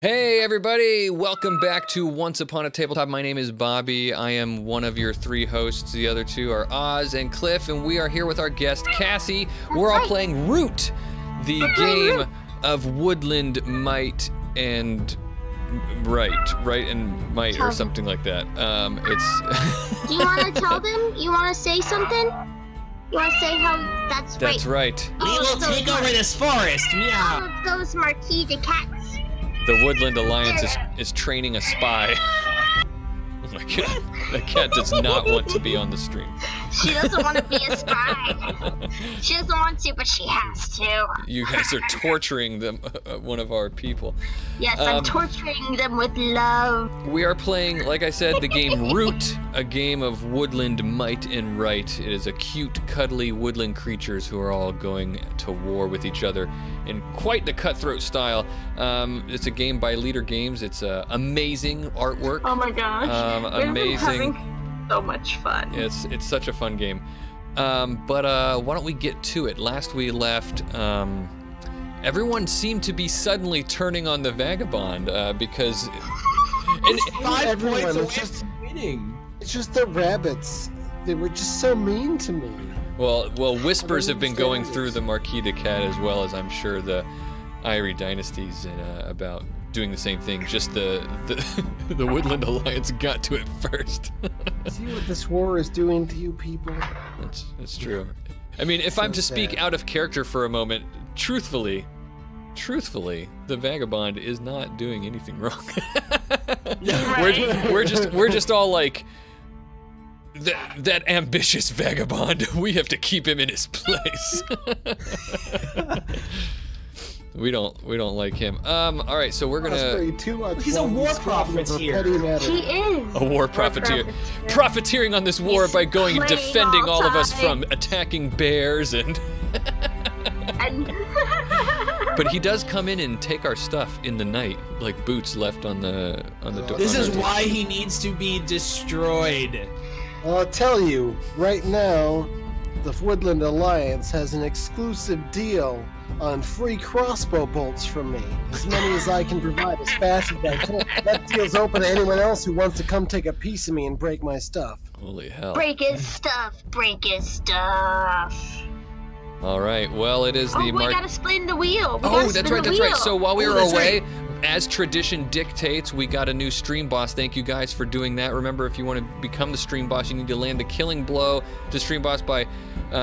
Hey everybody, welcome back to Once Upon a Tabletop. My name is Bobby. I am one of your three hosts. The other two are Oz and Cliff, and we are here with our guest Cassie. We're all playing Root, the game of Woodland Might and Right and Might or something like that. It's. Do you want to tell them? You want to say something? You want to say how that's right? That's right. We will take over this forest. Meow. All of those Marquise de Cats. The Woodland Alliance is training a spy. Oh my god, that cat does not want to be on the stream. She doesn't want to be a spy. She doesn't want to, but she has to. You guys are torturing them, one of our people. Yes, I'm torturing them with love. We are playing, like I said, the game Root, a game of woodland might and right. It is a cute, cuddly woodland creatures who are all going to war with each other in quite the cutthroat style. It's a game by Leader Games. It's amazing artwork. Oh my gosh. Amazing. So much fun. It's such a fun game. But why don't we get to it? Last we left, everyone seemed to be suddenly turning on the Vagabond because Everyone was just winning. It's just the rabbits. They were just so mean to me. Well, whispers have been going through the Marquise de Cat as well as I'm sure the Eyrie dynasties about doing the same thing. Just the Woodland Alliance got to it first. See what this war is doing to you people? That's true. I mean, if I'm to speak out of character for a moment, truthfully, the Vagabond is not doing anything wrong. We're just all like that ambitious Vagabond. We have to keep him in his place. We don't like him. All right, so we're gonna. He's a war profiteer. He is. A war profiteer, profiteering on this war by going and defending all of us from attacking bears and. But he does come in and take our stuff in the night, like boots left on the door. This is why he needs to be destroyed. Well, I'll tell you, right now, the Woodland Alliance has an exclusive deal on free crossbow bolts from me. As many as I can provide, as fast as I can. That deal's open to anyone else who wants to come take a piece of me and break my stuff. Holy hell. Break his stuff. Break his stuff. All right, well, it is the we gotta spin the wheel. That's right. So while we were away, as tradition dictates, we got a new stream boss. Thank you guys for doing that. Remember, if you want to become the stream boss, you need to land the killing blow to stream boss by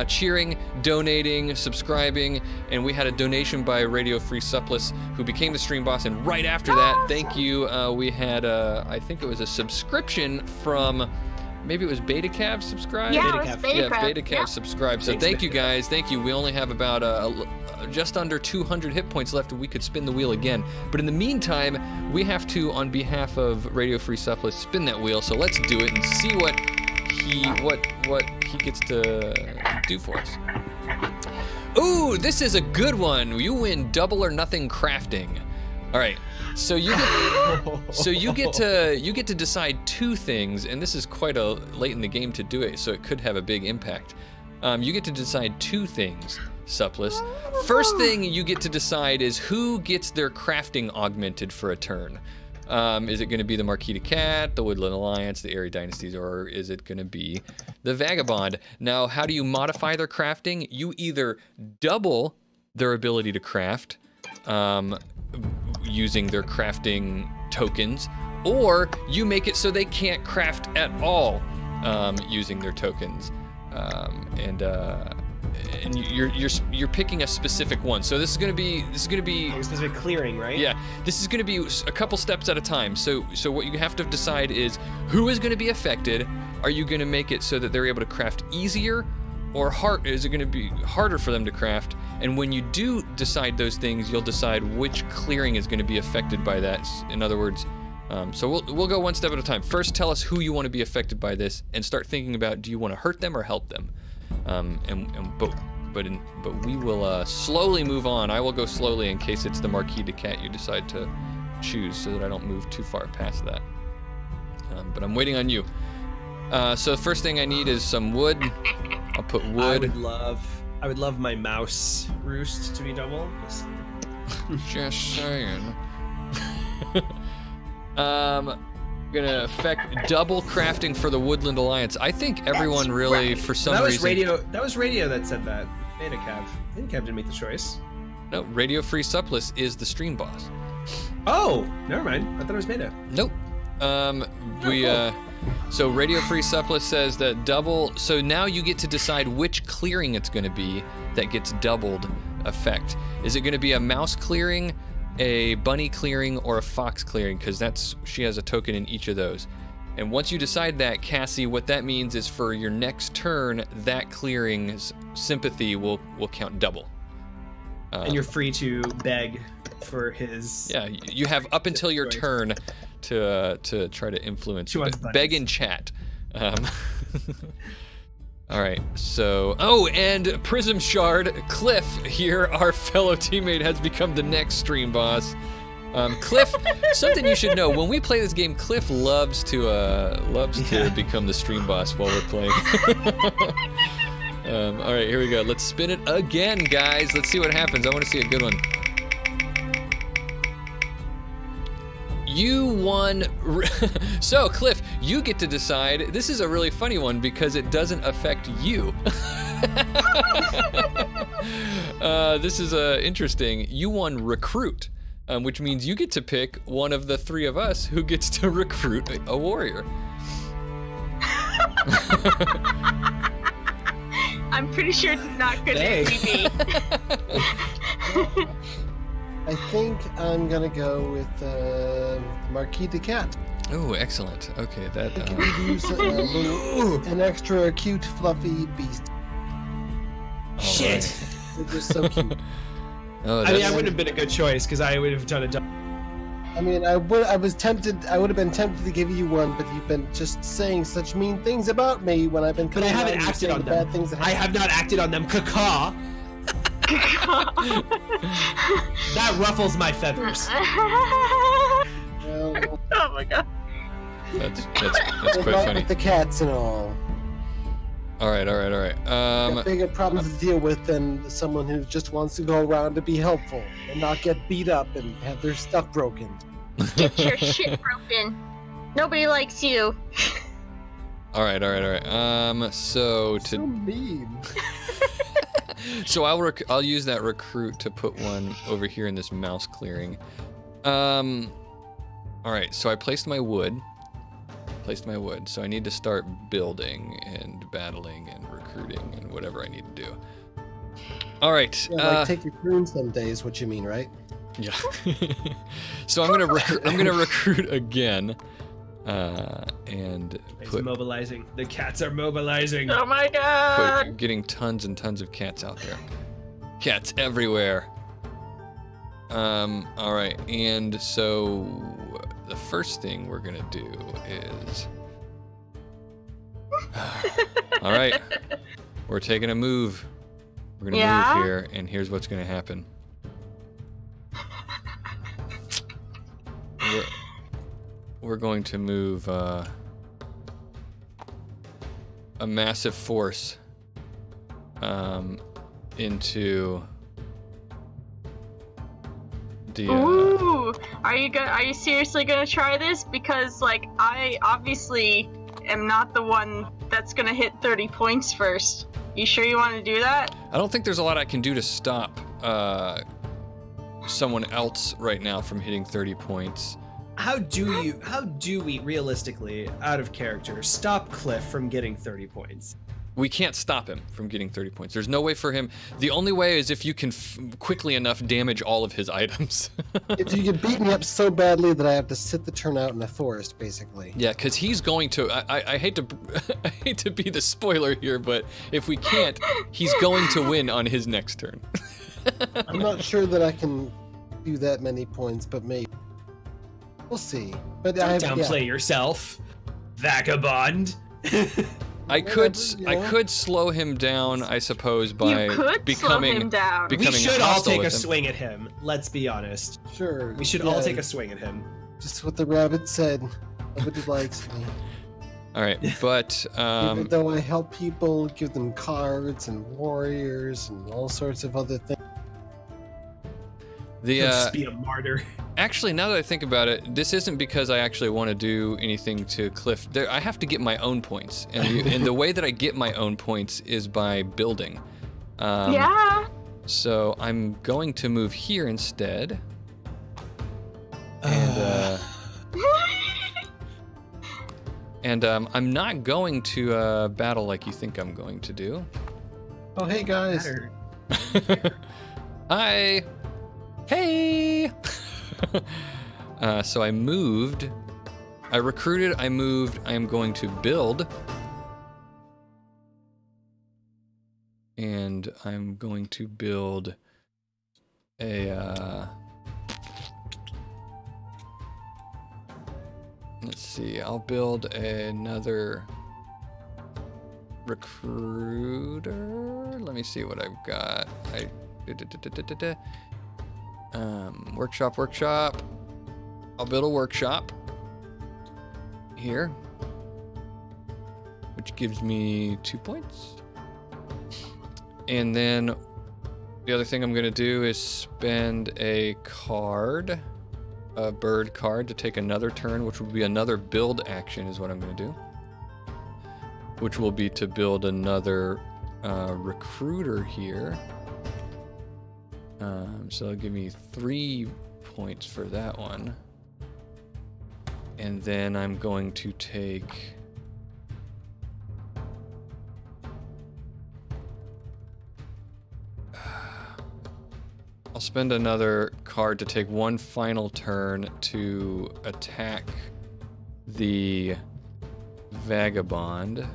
cheering, donating, subscribing, and we had a donation by Radio Free Supplice, who became the stream boss, and right after that, thank you, we had, I think it was a subscription from, maybe it was Beta Cav subscribed? Yeah, it was Beta Cav. Beta Cav subscribed. So thank you guys, thank you. We only have about just under 200 hit points left, and we could spin the wheel again. But in the meantime, we have to, on behalf of Radio Free Supplice, spin that wheel. So let's do it and see what he gets to do for us. Ooh, this is a good one. You win double or nothing crafting. All right. So you get to decide two things, and this is quite a late in the game to do it, so it could have a big impact. You get to decide two things, Supplice. First thing you get to decide is who gets their crafting augmented for a turn. Is it going to be the Marquise de Cat, the Woodland Alliance, the Eyrie dynasties, or is it going to be the Vagabond? Now, how do you modify their crafting? You either double their ability to craft, using their crafting tokens, or you make it so they can't craft at all, using their tokens, and you're picking a specific one. So this is gonna be a specific clearing, right? Yeah, this is gonna be a couple steps at a time. So what you have to decide is who is gonna be affected. Are you gonna make it so that they're able to craft easier, or is it gonna be harder for them to craft? And when you do decide those things, you'll decide which clearing is gonna be affected by that. In other words, so we'll go one step at a time. First, tell us who you want to be affected by this, and start thinking about, do you want to hurt them or help them? But we will slowly move on. I will go slowly in case it's the Marquise de Cat you decide to choose, so that I don't move too far past that. But I'm waiting on you. So the first thing I need is some wood. I'll put wood. I would love my mouse roost to be double. Just saying. Gonna affect double crafting for the Woodland Alliance. I think everyone That's really, right. for some That was reason... radio. That was radio that said that. Beta Cav. Beta Cav didn't make the choice. No, Radio Free Supplice is the stream boss. Oh, never mind. I thought it was Beta. Nope. Cool. So Radio Free Supplice says that double. So now you get to decide which clearing it's going to be that gets doubled effect. Is it going to be a mouse clearing, a bunny clearing, or a fox clearing? Because she has a token in each of those. And once you decide that, Cassie, what that means is for your next turn, that clearing's sympathy will count double. And you're free to beg for his. Yeah, you have up until your turn to try to influence. Beg in chat. All right. So, and Prism Shard Cliff here, our fellow teammate, has become the next stream boss. Cliff, something you should know: when we play this game, Cliff loves to become the stream boss while we're playing. All right, here we go. Let's spin it again, guys. Let's see what happens. I want to see a good one. You won. So, Cliff, you get to decide. This is a really funny one because it doesn't affect you. This is interesting. You won recruit, which means you get to pick one of the three of us who gets to recruit a warrior. I'm pretty sure it's not gonna be me. I think I'm gonna go with Marquise de Cat. Oh, excellent. Okay, that. I could use an extra cute, fluffy beast. Shit. They're just so cute. Oh, I mean, I wouldn't have been a good choice because I would have done a. I mean, I would have been tempted to give you one, but you've been just saying such mean things about me when I've been. But I haven't acted on them. I have not acted on them. Caca. That ruffles my feathers. Well, Oh my god. That's quite funny. with the cats and all. All right. Got bigger problems to deal with than someone who just wants to go around to be helpful and not get beat up and have their stuff broken. Get your shit broken. Nobody likes you. All right. So So mean. So I'll use that recruit to put one over here in this mouse clearing. All right. So I placed my wood. So I need to start building and battling and recruiting and whatever I need to do. All right. Yeah, like take your turn some days. What you mean, right? Yeah. So I'm gonna recruit again, and It's mobilizing. The cats are mobilizing. Oh my god. getting tons and tons of cats out there. Cats everywhere. All right, and so the first thing we're gonna do is, all right, we're taking a move. We're gonna move here, and here's what's gonna happen. We're going to move a massive force into the. Ooh, are you seriously gonna try this? Because like I obviously am not the one that's gonna hit 30 points first. You sure you want to do that? I don't think there's a lot I can do to stop someone else right now from hitting 30 points. How do we realistically, out of character, stop Cliff from getting 30 points? We can't stop him from getting 30 points. There's no way for him. The only way is if you can quickly enough damage all of his items. If you can beat me up so badly that I have to sit the turn out in the forest, basically. Yeah, because he's going to. I hate to, I hate to be the spoiler here, but if we can't, he's going to win on his next turn. I'm not sure that I can do that many points, but maybe. We'll see. But Don't downplay yourself, Vagabond. I could slow him down, I suppose, by becoming slow him down. We should all take a him. swing at him. Let's be honest. Sure. We should all take a swing at him. Just what the rabbit said. Nobody likes me. All right, but Even though I help people, give them cards and warriors and all sorts of other things. The Just be a martyr. actually, now that I think about it, this isn't because I actually want to do anything to Cliff. I have to get my own points, and the way that I get my own points is by building. Yeah. So I'm going to move here instead. And I'm not going to battle like you think I'm going to do. Oh, hey guys. Hi. Hey. So I moved. I recruited. I moved. I am going to build. And I'm going to build a. Let's see. I'll build another recruiter. Let me see what I've got. Workshop. I'll build a workshop here, which gives me 2 points. And then the other thing I'm going to do is spend a card, a bird card, to take another turn, which will be another build action is what I'm going to do. Which will be to build another recruiter here. So that'll give me 3 points for that one. And then I'm going to take... I'll spend another card to take one final turn to attack the Vagabond.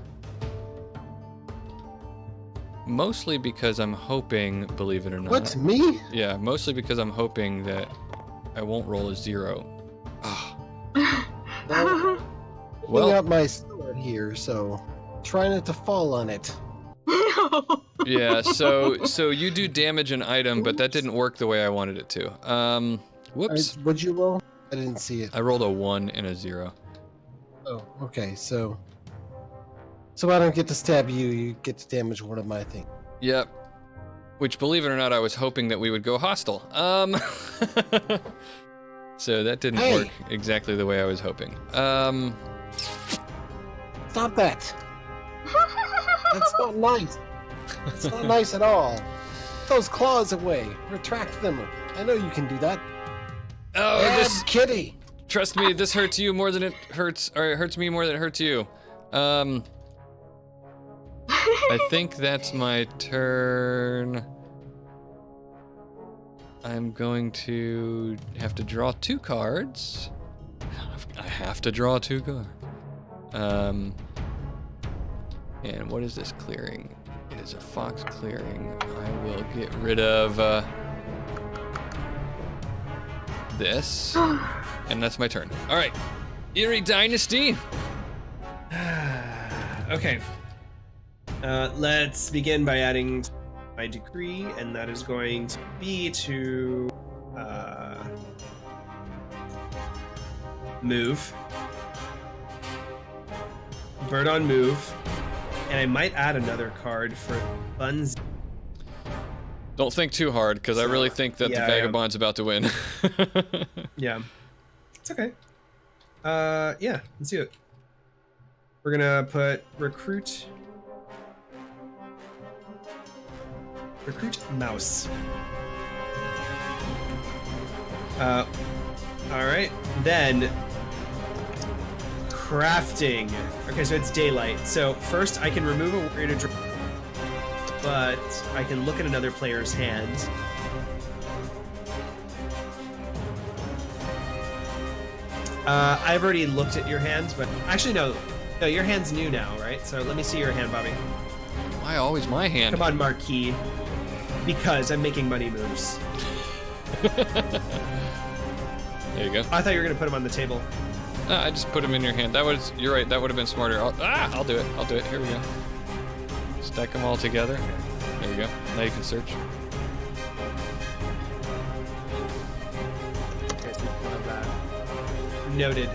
Mostly because I'm hoping, believe it or not. What, me? Yeah, mostly because I'm hoping that I won't roll a 0. Ah. Well, up my sword here, so try not to fall on it. No. Yeah, so you do damage an item, but that didn't work the way I wanted it to. Whoops. Would you roll? I didn't see it. I rolled a 1 and a 0. Oh, okay, so I don't get to stab you, you get to damage one of my things. Yep. Which, believe it or not, I was hoping that we would go hostile. So that didn't work exactly the way I was hoping. Stop that! That's not nice. It's not nice at all. Get those claws away. Retract them. I know you can do that. Oh, Bad kitty. Trust me, this hurts you more than it hurts, or it hurts me more than it hurts you. I think that's my turn. I'm going to have to draw 2 cards. I have to draw 2 cards. And what is this clearing? It is a fox clearing. I will get rid of this. And that's my turn. All right. Eyrie Dynasty. Okay. Let's begin by adding my decree, and that is going to be to move. Bird on move. And I might add another card for funds. Don't think too hard, because I really think that the Vagabond's about to win. Yeah. It's okay. Yeah, let's do it. We're gonna put recruit mouse. Alright. Then crafting. Okay, so it's daylight. So first I can remove a warrior to draw, but I can look at another player's hand. I've already looked at your hands, but actually no, your hand's new now, right? So let me see your hand, Bobby. Why always my hand? Come on, Marquis. Because I'm making money moves. There you go. I thought you were gonna put them on the table. I just put them in your hand. You're right, that would have been smarter. I'll do it. Here we go. Stack them all together. There you go. Now you can search. Noted.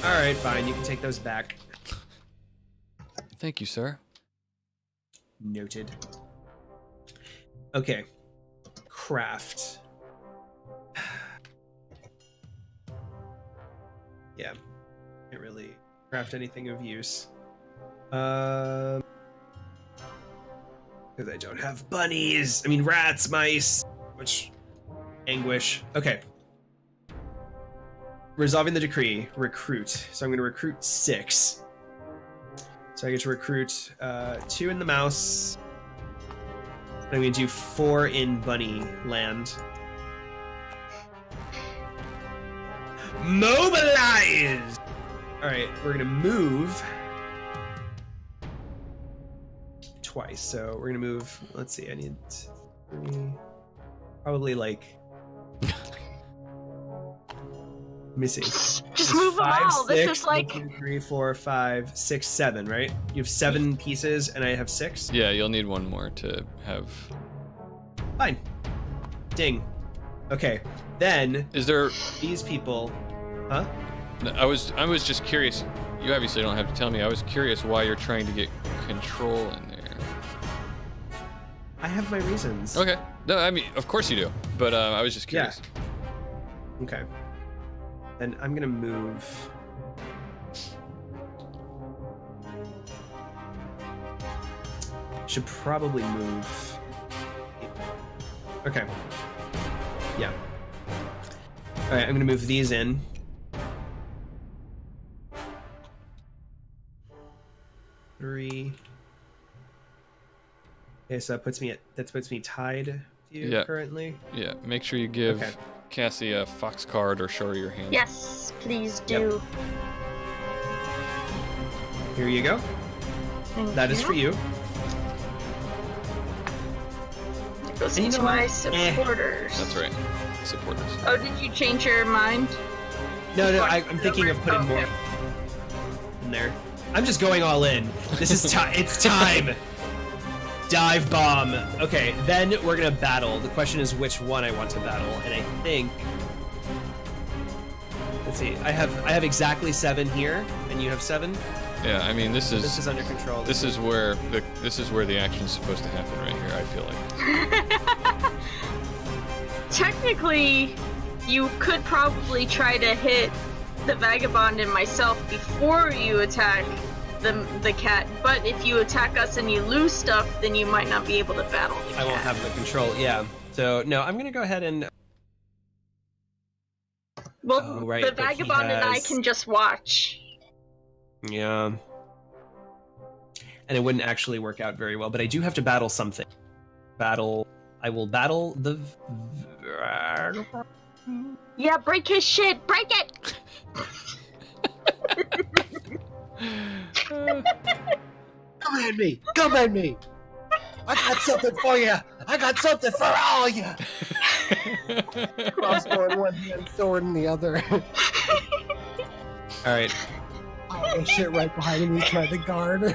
Alright, fine. You can take those back. Thank you, sir. Noted. Okay. craft. Yeah, can't really craft anything of use. Because I don't have bunnies. I mean, rats, mice, which anguish. Okay. Resolving the decree. Recruit. So I'm going to recruit 6. So I get to recruit 2 in the mouse. And I'm going to do 4 in bunny land. Mobilize! Alright, we're gonna move twice. So we're gonna move, let's see, I need 3, probably like, let me see. Just move them all. This is like 1, 2, 3, 4, 5, 6, 7, right? You have 7 pieces and I have 6? Yeah, you'll need one more to have... Fine. Ding. Okay, then... Is there... These people... Huh? I was just curious. You obviously don't have to tell me. I was curious why you're trying to get control in there. I have my reasons. Okay. No, I mean, of course you do. But I was just curious. Yeah. Okay. And I'm gonna move. Should probably move. Okay. Yeah. All right. I'm gonna move these in. Three. Okay, so that puts me tied to you currently. Yeah, make sure you give Okay. Cassie a fox card or show her your hand. yes, please do. Here you go. Thank That you. is for you. It goes And you into know my what? supporters. That's right. Supporters. Oh, did you change your mind? No, Switch I'm it thinking over? of putting more Okay. in there. I'm just going all in. This is time. It's time. Dive bomb. Okay, then we're gonna battle. The question is which one I want to battle, and I think. Let's see. I have exactly 7 here, and you have 7. Yeah, I mean this is under control. this is where the action's supposed to happen right here. I feel like. Technically, you could probably try to hit the Vagabond and myself before you attack the cat, but if you attack us and you lose stuff, then you might not be able to battle the cat. I won't have the control. Yeah. So no, I'm gonna go ahead and. Well, Oh, right, the but he Vagabond and I has- can just watch. Yeah. And it wouldn't actually work out very well, but I do have to battle something. I will battle the. Yeah, break his shit! Break it! Come at me! Come at me! I got something for you! I got something for all of you! Crossbow in one hand, sword in the other. All right. Oh, shit right behind me, try to guard.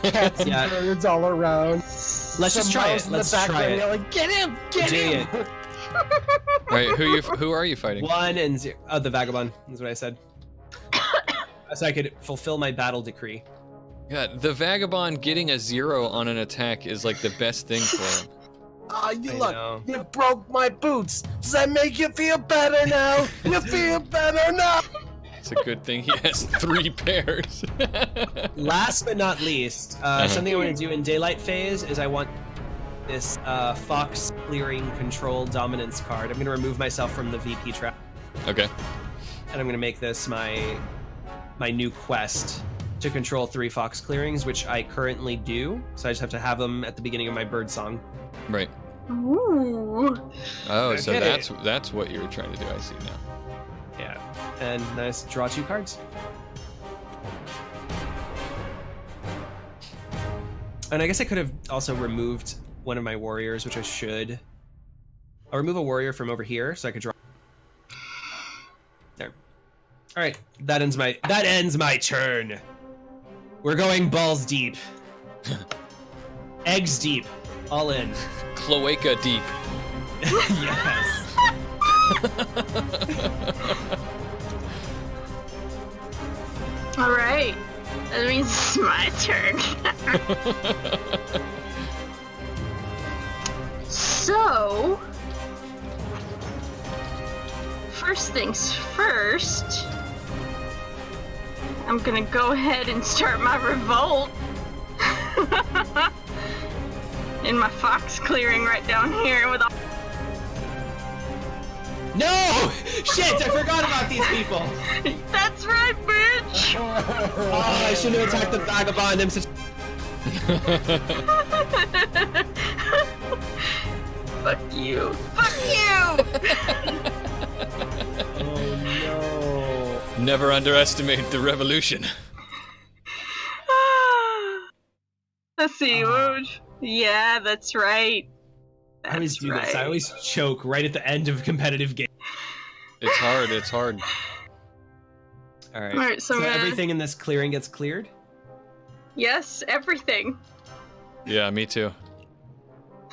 Cats and Yeah. birds all around. Let's just try it. Let's try it. Yelling, get him! Get Do him! it. Right, who are you fighting? 1 and 0. Oh, the Vagabond is what I said. So I could fulfill my battle decree. Yeah, the Vagabond getting a 0 on an attack is like the best thing for him. Oh, you I look, know. you broke my boots. Does that make you feel better now? You feel better now? It's a good thing he has 3 pairs. Last but not least, something I want to do in daylight phase is I want this fox clearing control dominance card. I'm going to remove myself from the VP trap, Okay. and I'm going to make this my new quest to control 3 fox clearings, which I currently do. So I just have to have them at the beginning of my bird song. Right. Ooh. Oh, so Okay. that's what you were trying to do. I see now. Yeah, and nice. Draw 2 cards. And I guess I could have also removed one of my warriors, which I should. I'll remove a warrior from over here so I could draw. There. All right, that ends my turn. We're going balls deep, eggs deep, all in. Cloaca deep. Yes. All right. That means it's my turn. So, first things first, I'm gonna go ahead and start my revolt. In my fox clearing right down here with all... No! Shit, I forgot about these people! That's right, bitch! Oh, I shouldn't have attacked the Vagabond. I'm such... Fuck you. Fuck you! Oh no. Never underestimate the revolution. Let's see, yeah, that's right. I always do this. I always choke right at the end of a competitive game. It's hard, it's hard. Alright, so so everything in this clearing gets cleared? Yes, everything. Yeah, me too.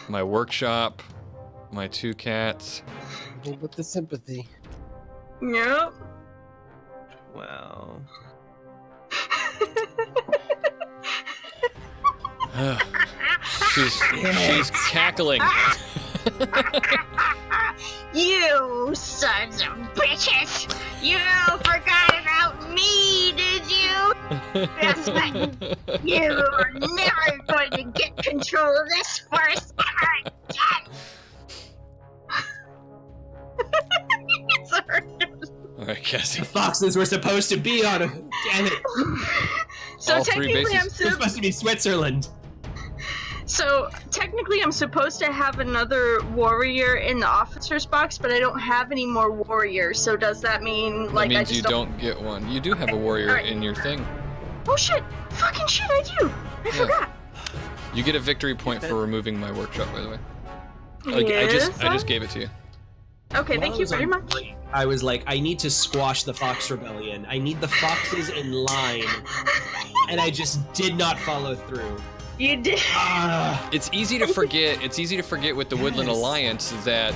My workshop, my 2 cats. With the sympathy. Yep. Wow. She's cackling. You sons of bitches! You forgot about me, did you? Yes, but you're never going to get control of this forest ever again! Sorry. Alright, Cassie. The foxes were supposed to be on a... Damn it. So All 3 technically bases. They're supposed to be Switzerland. So technically I'm supposed to have another warrior in the officer's box, but I don't have any more warriors, so does that mean, like, that I means just you don't get one. You do have a warrior Alright. in your thing. Oh shit! Fucking shit, I do! I forgot! You get a victory point for removing my workshop, by the way. Yes, I just gave it to you. Okay, While thank I you was very on much. break, I was like, I need to squash the Fox Rebellion. I need the foxes in line. And I just did not follow through. You did. Ah. It's easy to forget. It's easy to forget with the Woodland Yes. Alliance that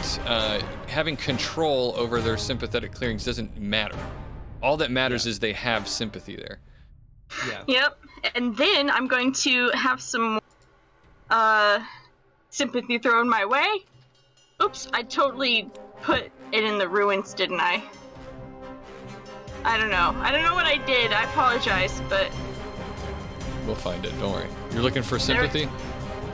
having control over their sympathetic clearings doesn't matter. All that matters is they have sympathy there. Yeah. Yep. And then I'm going to have some sympathy thrown my way. Oops, I totally put it in the ruins, didn't I? I don't know. I don't know what I did. I apologize, but... We'll find it. Don't worry. You're looking for sympathy?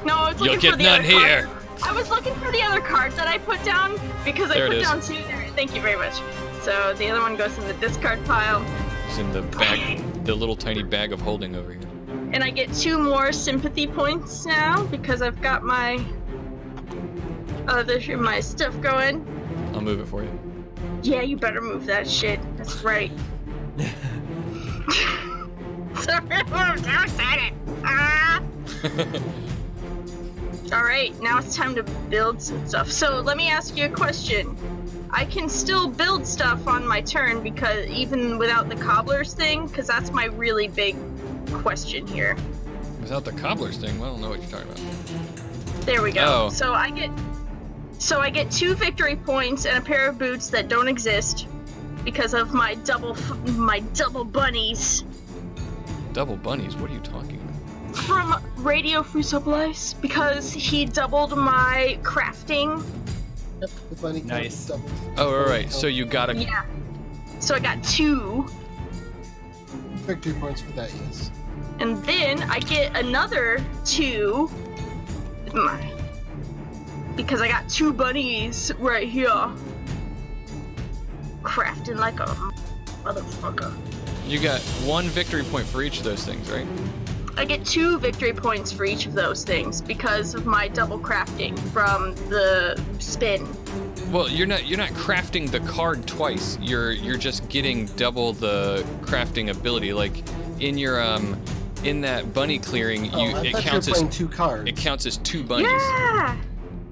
No, I was You'll looking for get the none other here. card. I was looking for the other cards that I put down because There I it put is. down 2 there. Thank you very much. So the other one goes in the discard pile, It's in the bag, the little tiny bag of holding over here. and I get 2 more sympathy points now because I've got my my stuff going. I'll move it for you. Yeah, you better move that shit. That's right. Sorry, I'm so excited. Alright, now it's time to build some stuff. So let me ask you a question. I can still build stuff on my turn because even without the cobblers thing, because that's my really big question here. Without the cobbler's thing, well, I don't know what you're talking about. There we go. Oh. So I get 2 victory points and a pair of boots that don't exist because of my double bunnies Double bunnies? What are you talking about? from Radio Free Supplies because he doubled my crafting. Yep, the bunny Nice. comes up. Oh, alright. So you got a... Yeah. So I got 2. Victory points for that, yes. And then I get another 2 because I got 2 bunnies right here. Crafting like a motherfucker. You got 1 victory point for each of those things, right? I get 2 victory points for each of those things because of my double crafting from the spin. Well, you're not crafting the card twice. You're just getting double the crafting ability. Like in your in that bunny clearing, I it thought counts you were as playing 2 cards. it counts as 2 bunnies. Yeah!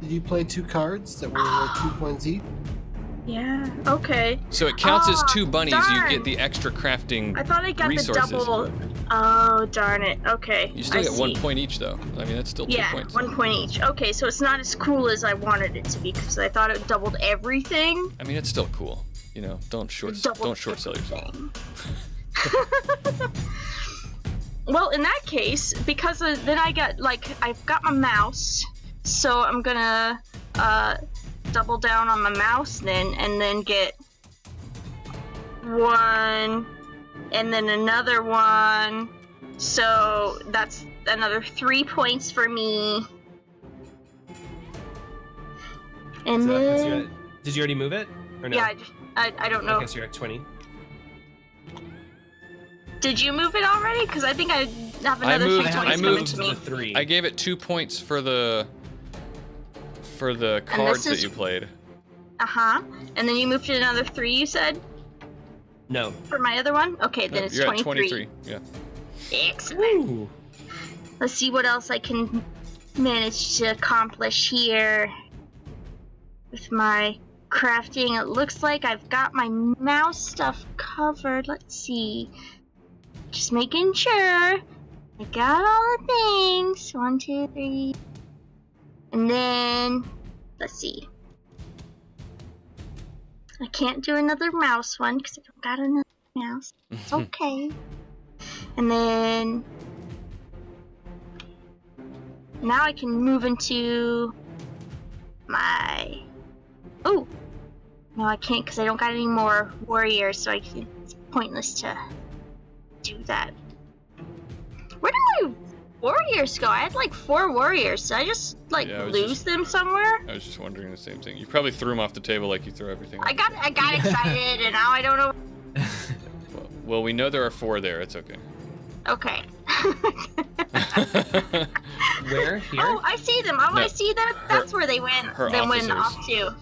Did you play 2 cards that were worth 2 points each? Yeah, okay. So it counts as Oh, 2 bunnies. darn. You get the extra crafting. I thought I got resources. the double. Oh, darn it. Okay. You still I get see. 1 point each, though. I mean, that's still 2 Yeah, points. 1 point each. Okay, so it's not as cool as I wanted it to be because I thought it doubled everything. I mean, it's still cool. You know, don't short sell yourself. Well, in that case, because then I got I've got my mouse, so I'm gonna double down on my mouse then, and then get 1, and then another 1. So that's another 3 points for me. And So that puts then... you at, did you already move it? Or no? Yeah, I don't know. Okay, so you're at 20. Did you move it already? Because I think I have another 3 points coming to me. 3. I gave it 2 points for the cards that you played. Uh-huh. And then you moved it another 3, you said? No. For my other one? Okay, then it's You're 23. at 23, yeah. Excellent. Ooh. Let's see what else I can manage to accomplish here with my crafting. It looks like I've got my mouse stuff covered. Let's see. Just making sure I got all the things. 1, 2, 3. And then, let's see. I can't do another mouse one because I don't got another mouse. It's okay. And then now I can move into my... Oh! No, I can't because I don't got any more warriors, so it's pointless to do that. Where did my warriors go? I had like 4 warriors. Did I just like lose them somewhere? I was just wondering the same thing. You probably threw them off the table like you threw everything. I got excited and now I don't know. Well, we know there are 4 there. It's okay. Okay. Where? Here? Oh, I see them. Oh, No, I see them. That's where they went. They went officers. off to.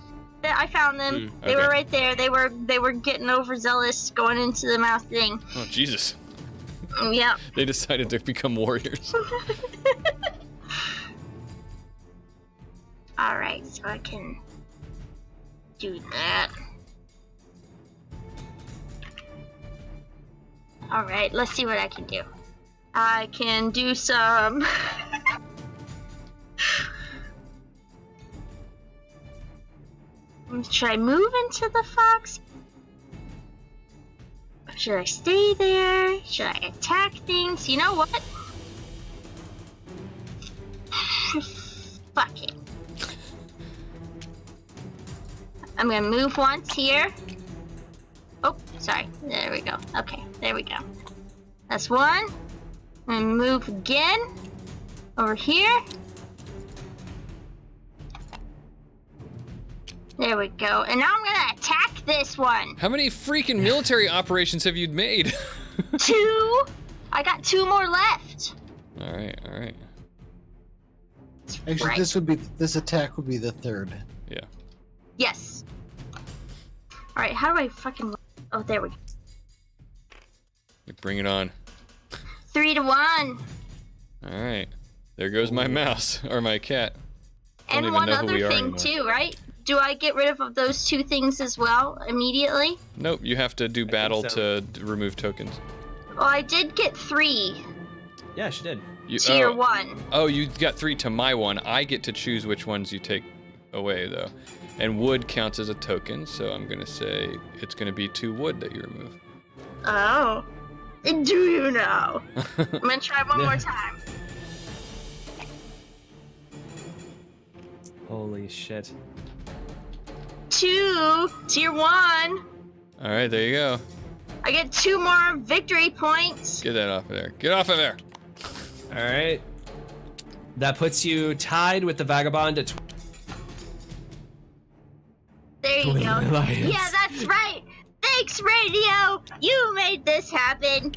I found them. They okay. were right there. They were getting overzealous going into the mouth thing. Oh, Jesus. Yep. They decided to become warriors. Alright, so I can do that. Alright, let's see what I can do. I can do some... Should I move into the fox? Should I stay there? Should I attack things? You know what? Fuck it. I'm gonna move once here. Oh, sorry. There we go. Okay, there we go. That's 1. And move again. Over here. There we go. And now I'm gonna attack this one. How many freaking military operations have you made? 2. I got 2 more left. All right. Actually, Right. this attack would be the 3rd. Yeah. Yes. Alright, how do I fucking... Oh, there we go. Bring it on. 3 to 1. All right. There goes my mouse, or my cat. Don't And even one know who we other are thing anymore. too, right? Do I get rid of those 2 things as well immediately? Nope, you have to do battle so. to remove tokens. Well, I did get 3 Yeah, she did. to your 1. Oh, you got 3 to my 1. I get to choose which ones you take away, though. And wood counts as a token, so I'm gonna say it's gonna be 2 wood that you remove. Oh. Do you know? I'm gonna try one more time. Holy shit. 2 to your 1. All right, there you go. I get 2 more victory points. Get that off of there. Get off of there. All right. That puts you tied with the Vagabond at 20. There you go. Alliance. Yeah, that's right. Thanks, radio. You made this happen.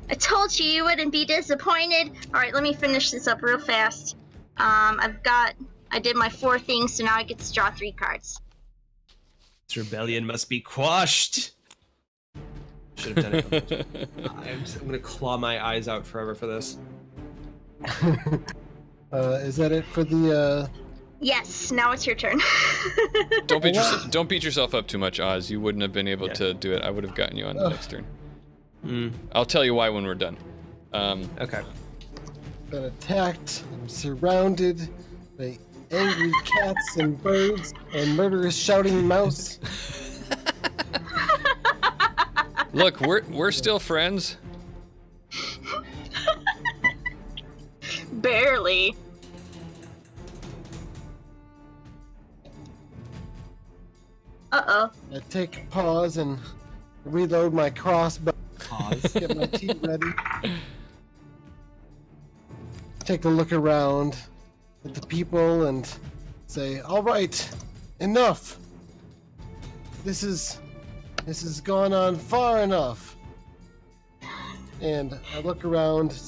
I told you wouldn't be disappointed. All right, let me finish this up real fast. I did my 4 things, so now I get to draw 3 cards. This rebellion must be quashed. Should have done it. I'm gonna claw my eyes out forever for this. Is that it for the, Yes, now it's your turn. Don't beat yourself up too much, Oz. You wouldn't have been able to do it. I would have gotten you on the next turn. I'll tell you why when we're done. Okay. been attacked. I'm surrounded by angry cats and birds and murderous shouting mouse. Look, we're still friends. Barely. Uh-oh. I take a pause and reload my crossbow. Pause. Get my tea ready. Take a look around at the people and say, "All right, enough. This has gone on far enough." And I look around.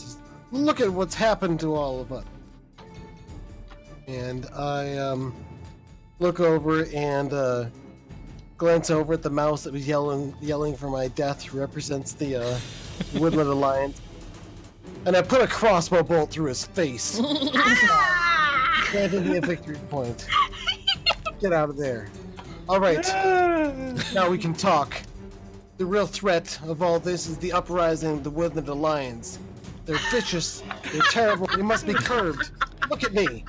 Look at what's happened to all of us. And I look over and glance over at the mouse that was yelling for my death, who represents the Woodland Alliance. And I put a crossbow bolt through his face. Granting me a victory point. Get out of there. All right. Now we can talk. The real threat of all this is the uprising of the Woodland Alliance. They're vicious. They're terrible. They must be curbed. Look at me.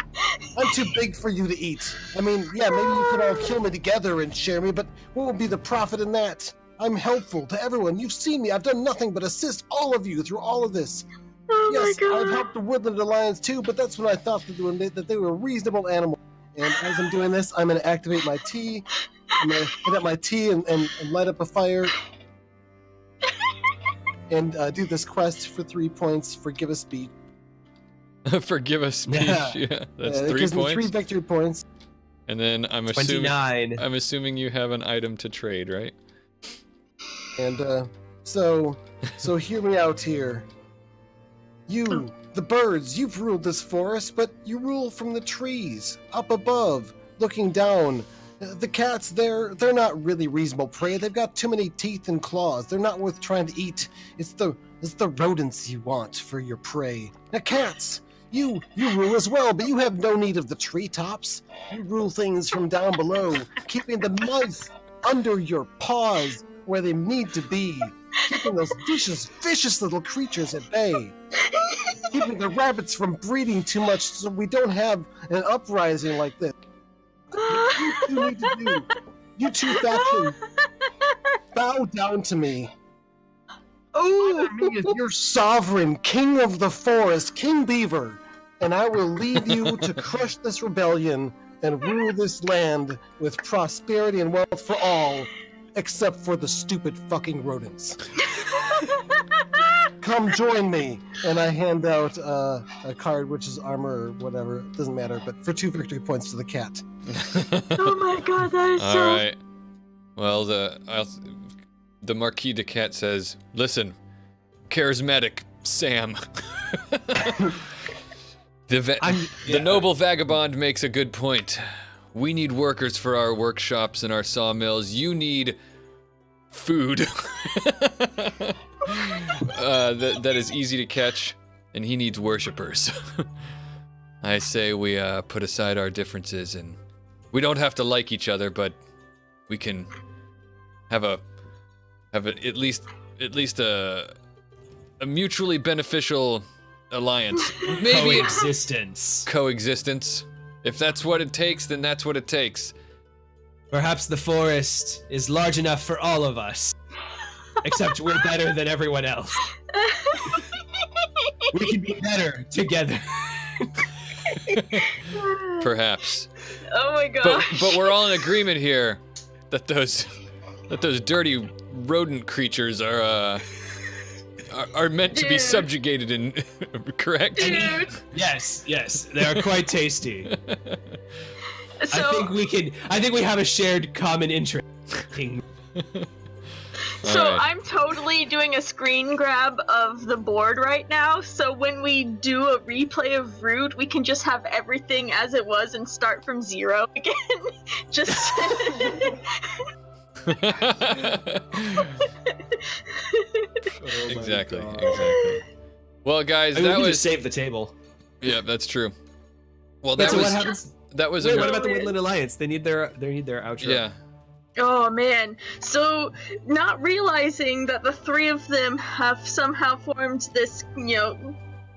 I'm too big for you to eat. I mean, yeah, maybe you could all kill me together and share me, but what would be the profit in that? I'm helpful to everyone. You've seen me. I've done nothing but assist all of you through all of this. Oh Yes, my God. I've helped the Woodland Alliance too, but that's when I thought that they were reasonable animals. And as I'm doing this, I'm going to activate my tea. I'm going to hit up my tea and light up a fire. And do this quest for 3 points. Forgive a speech. Forgive us, speech. Yeah, that's 3 gives me points. 3 victory points. And then I'm 29. assuming you have an item to trade, right? And so hear me out here. You, the birds, you've ruled this forest, but you rule from the trees, up above, looking down. The cats, they're not really reasonable prey. They've got too many teeth and claws. They're not worth trying to eat. It's the rodents you want for your prey. Now, cats, you rule as well, but you have no need of the treetops. You rule things from down below, keeping the mice under your paws where they need to be, keeping those vicious little creatures at bay. Keeping the rabbits from breeding too much so we don't have an uprising like this. You two need to do. You two factions, bow down to me. Oh, Honor me as your sovereign, king of the forest, King Beaver, and I will lead you to crush this rebellion and rule this land with prosperity and wealth for all, except for the stupid fucking rodents. Come join me, and I hand out a card, which is armor or whatever. It doesn't matter, but for 2 victory points to the cat. oh my God, that is All so... right. Well, the Marquise de Cat says, "Listen, charismatic Sam. The noble Vagabond makes a good point. We need workers for our workshops and our sawmills. You need food that is easy to catch, and he needs worshippers. I say we put aside our differences, and we don't have to like each other, but we can have at least a mutually beneficial alliance. Maybe coexistence. If that's what it takes, then that's what it takes. Perhaps the forest is large enough for all of us. Except we're better than everyone else. We can be better together. Perhaps. Oh my God. But we're all in agreement here that those dirty rodent creatures are meant to be subjugated and correct? Dude. Yes, they are quite tasty. So, I think we have a shared common interest. So Alright. I'm totally doing a screen grab of the board right now, so when we do a replay of Root, we can just have everything as it was and start from 0 again. Just... Exactly. Well, guys, I mean, that we can was just save the table. Yeah, that's true. Well, Wait, that so was what happens? that was Wait, a what about the Woodland Alliance? They need their outro. yeah. Oh man, so not realizing that the 3 of them have somehow formed this,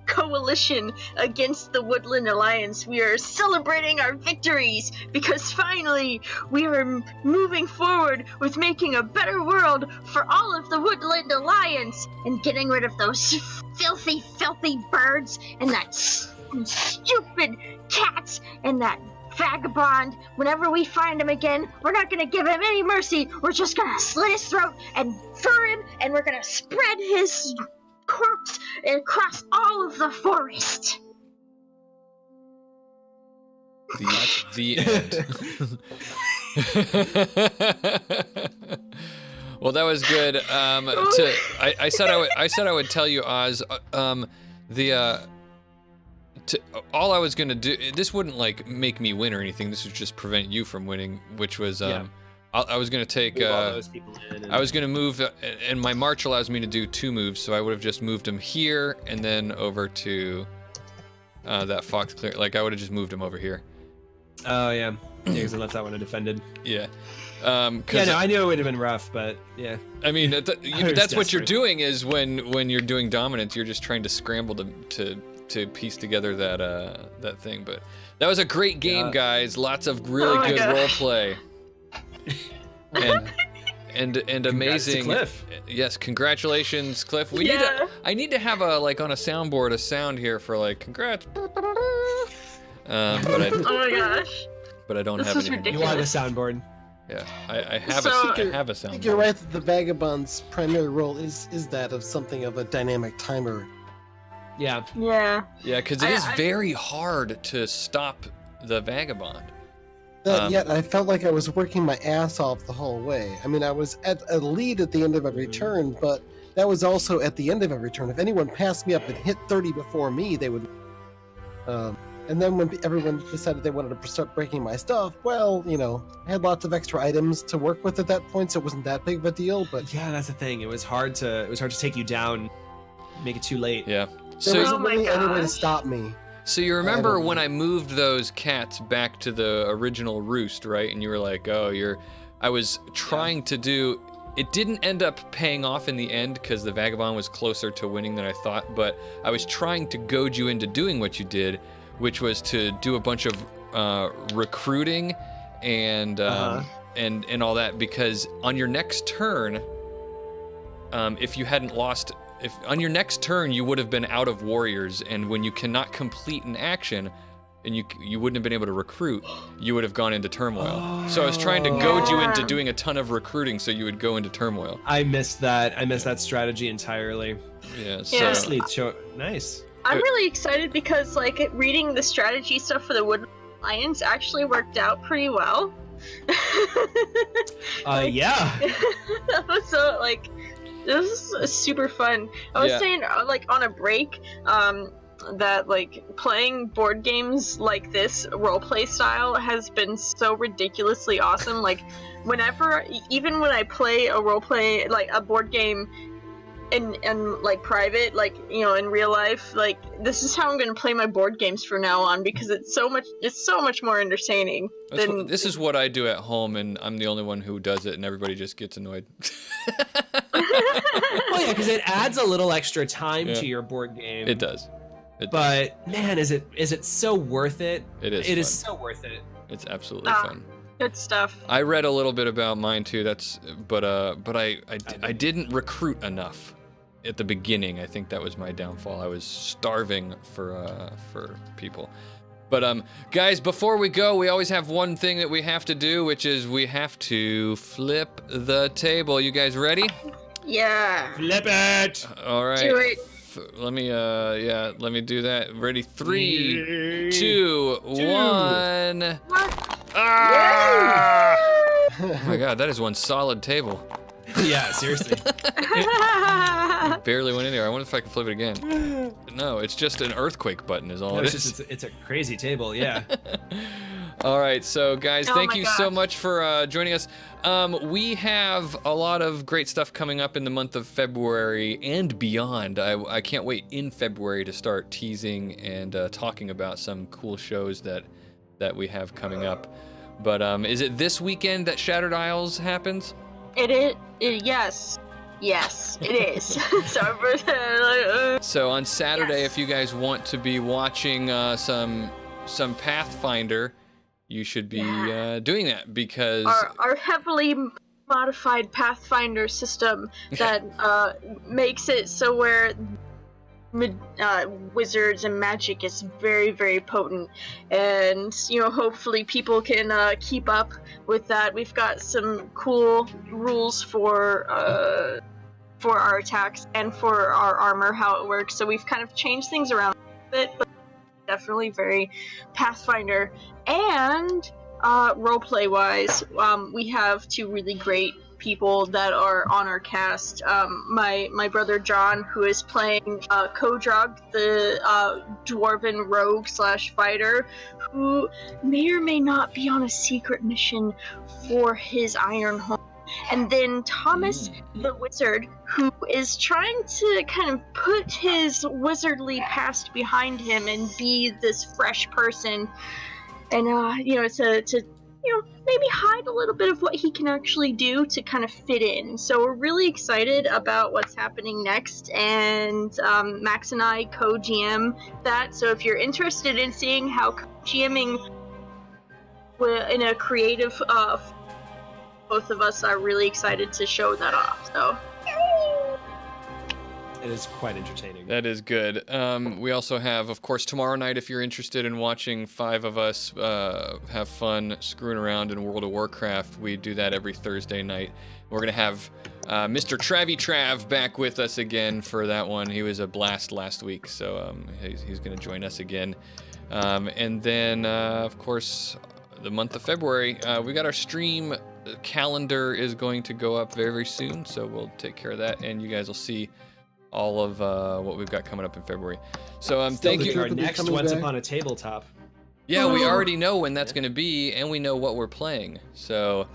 coalition against the Woodland Alliance, we are celebrating our victories because finally we are moving forward with making a better world for all of the Woodland Alliance And getting rid of those filthy birds and that stupid cats and that Vagabond, whenever we find him again, we're not gonna give him any mercy. We're just gonna slit his throat and fur him, and we're gonna spread his corpse across all of the forest. The end. Well, that was good. I said I would tell you, Oz. All I was gonna do. This wouldn't like make me win or anything. This would just prevent you from winning, which was I was gonna take. Move all those people in I was gonna move, and my march allows me to do 2 moves, so I would have just moved him here and then over to that fox clear. Like I would have just moved him over here. Oh yeah, because I left that one undefended. Yeah. Yeah, no, I knew it would have been rough, but yeah. I mean, that's what you're doing is when you're doing dominance, you're just trying to scramble to piece together that thing. But that was a great game, guys. Lots of really good role play. And amazing. Cliff. Yes, congratulations, Cliff. I need to have a on a soundboard a sound here for like congrats. But oh my gosh. But I don't have anything. Ridiculous. You want a soundboard? Yeah, I have So- I have a soundboard. I think you're right that the Vagabond's primary role is that of something of a dynamic timer. Yeah. Yeah. Yeah, because it is very hard to stop the Vagabond. Yet I felt like I was working my ass off the whole way. I mean, I was at a lead at the end of every turn, but that was also at the end of every turn. If anyone passed me up and hit 30 before me, they would... and then when everyone decided they wanted to start breaking my stuff, well, you know, I had lots of extra items to work with at that point, so it wasn't that big of a deal, but... Yeah, that's the thing. It was hard to take you down, make it too late. Yeah. There wasn't Oh my really any way to gosh. stop me. So you remember when I moved those cats back to the original roost, right? And you were like, "Oh, I was trying to do." It didn't end up paying off in the end because the Vagabond was closer to winning than I thought. But I was trying to goad you into doing what you did, which was to do a bunch of recruiting and all that. Because on your next turn, if you hadn't lost. If on your next turn you would have been out of warriors, and when you cannot complete an action, and you wouldn't have been able to recruit, you would have gone into turmoil. So I was trying to goad you into doing a ton of recruiting, so you would go into turmoil. I missed that. I missed that strategy entirely. Yeah. So Yeah. Nice. I'm really excited because like reading the strategy stuff for the Woodland Alliance actually worked out pretty well. Yeah. That was so like this is super fun. I was saying like on a break that like playing board games like this roleplay style has been so ridiculously awesome. Like whenever, even when I play a roleplay like a board game in like private, like you know, in real life, like this is how I'm gonna play my board games from now on because it's so much more entertaining. this is what I do at home, and I'm the only one who does it, and everybody just gets annoyed. Well, yeah, because it adds a little extra time to your board game. It does. But man, is it so worth it? It is. It is so worth it. It's absolutely fun. Good stuff. I read a little bit about mine too. But I didn't recruit enough at the beginning. I think that was my downfall. I was starving for people. But guys, before we go, we always have one thing that we have to do, which is we have to flip the table. You guys ready? Yeah. Flip it. All right. Do it. Let me let me do that. Ready? 3, 2, 1. Ah! Oh my god, that is one solid table. Yeah, seriously. It barely went in there. I wonder if I can flip it again. No, it's just an earthquake button is all No, it it's is. just it's a crazy table. Yeah. All right, so guys, Oh thank my you so gosh. much for joining us. We have a lot of great stuff coming up in the month of February and beyond. I can't wait in February to start teasing and talking about some cool shows that we have coming up. But is it this weekend that Shattered Isles happens? It is. Yes, it is. So, So on Saturday, Yes. if you guys want to be watching some Pathfinder, you should be doing that because our heavily modified Pathfinder system that makes it so where wizards and magic is very, very potent, and hopefully people can keep up with that. We've got some cool rules for our attacks and for our armor, how it works. So we've kind of changed things around a bit, but definitely very Pathfinder. And roleplay wise, we have two really great people that are on our cast. My brother John, who is playing Kodrog, the dwarven rogue / fighter, who may or may not be on a secret mission for his iron home. And then Thomas, the wizard, who is trying to kind of put his wizardly past behind him and be this fresh person, and to maybe hide a little bit of what he can actually do to kind of fit in. So we're really excited about what's happening next, and Max and I co-GM that. So if you're interested in seeing how co-GMing in a creative both of us are really excited to show that off. So it is quite entertaining. That is good. We also have, of course, tomorrow night, if you're interested in watching 5 of us have fun screwing around in World of Warcraft, we do that every Thursday night. We're going to have Mr. Travy Trav back with us again for that one. He was a blast last week, so he's going to join us again. And then, of course, the month of February, we got our stream calendar is going to go up very, very soon, so we'll take care of that, and you guys will see all of what we've got coming up in February. So thank you. Our next Once Upon a Tabletop. Yeah, we already know when that's going to be, and we know what we're playing. So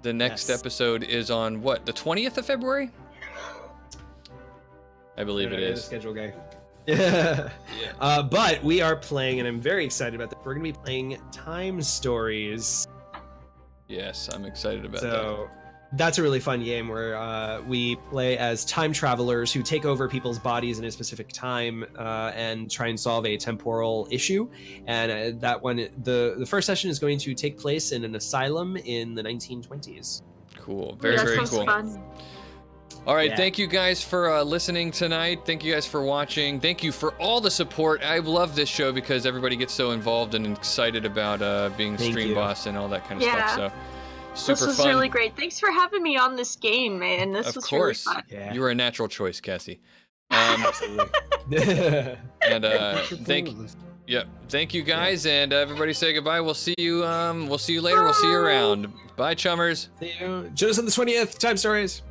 the next episode is on what, the 20th of February? I believe it is. Schedule guy. Yeah. But we are playing, and I'm very excited about that. We're going to be playing Time Stories. Yes, I'm excited about that. So that's a really fun game where we play as time travelers who take over people's bodies in a specific time and try and solve a temporal issue. And that one, the first session is going to take place in an asylum in the 1920s. Cool. Very, very cool. Fun. All right, thank you guys for listening tonight. Thank you guys for watching. Thank you for all the support. I love this show because everybody gets so involved and excited about being stream boss and all that kind of stuff. So super this was fun. Really great. Thanks for having me on this game, man. This was really fun. Yeah. You were a natural choice, Cassie. Absolutely. And thank you guys, and everybody say goodbye. We'll see you later. We'll see you around. Bye, chummers. See you. Join us on the 20th. Time Stories.